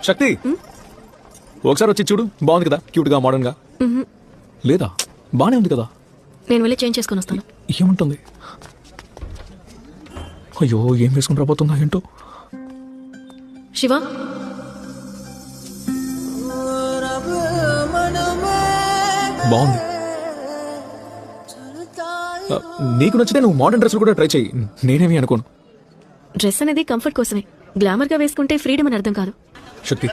శక్తి ఒకసారి వచ్చి చూడు, బాగుంది కదా, క్యూట్ గా మోడర్న్ గా. లేదా బానే ఉంది కదా. నేను వెళ్ళి చేంజ్ చేసుకొని వస్తాను. ఏముంటుంది? అయ్యో ఏం వేసుకుని రాబోతుందా ఏంటో. శివ, బాగుంది. నీకు నచ్చితే నువ్వు మోడర్న్ డ్రెస్ కూడా ట్రై చేయి, నేనేమి అనుకోను. డ్రెస్ అనేది కంఫర్ట్ కోసమే, గ్లామర్ గా వేసుకుంటే ఫ్రీడమ్ అని అర్థం కాదు. శక్తి,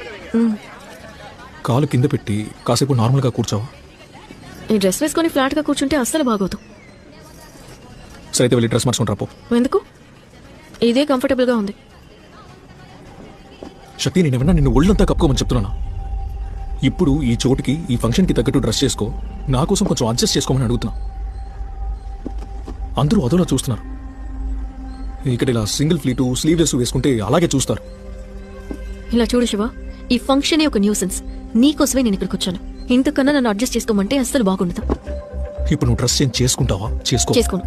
కాలు కింద పెట్టి కాసేపు నార్మల్ గా కూర్చోవా? ఈ డ్రెస్ వేసుకొని ఫ్లాట్ గా కూర్చుంటే అస్సలు బాగోదు. సరే అయితే వెళ్ళి డ్రెస్ మార్చుకుని రాపో. ఎందుకు? ఇదే కంఫర్టబుల్ గా ఉంది. శక్తి, నేనేమన్నా నిన్ను ఒళ్ళంతా కప్పుకోమని చెప్తున్నానా? ఇప్పుడు ఈ చోటుకి, ఈ ఫంక్షన్కి తగ్గట్టు డ్రెస్ చేసుకో, నా కోసం కొంచెం అడ్జస్ట్ చేసుకోమని అడుగుతున్నా. అందరూ అదోలా చూస్తున్నారు. ఇక్కడ ఇలా సింగిల్ ఫ్లీటు స్లీవ్లెస్ వేసుకుంటే అలాగే చూస్తారు. ఇలా చూడు శివ, ఈ ఫంక్షన్ ఒక న్యూసెన్స్. నీకోసమే నేను ఇక్కడికి వచ్చాను. ఇంతకన్నా నన్ను అడ్జస్ట్ చేసుకోమంటే అస్సలు బాగుండదు. ఇప్పుడు నువ్వు డ్రెస్ చేంజ్ చేసుకుంటావా? చేసుకోను.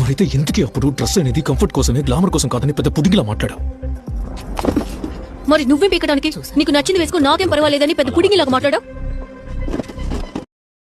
మరైతే ఎందుకే అప్పుడు డ్రెస్ అనేది కంఫర్ట్ కోసమే, గ్లామర్ కోసం కాదని పెద్ద పుడిగిలా మాట్లాడా? మరి నువ్వే పీకడానికి నీకు నచ్చింది వేసుకో, నాకేం పర్వాలేదని పెద్ద పుడిగిలాగా మాట్లాడా?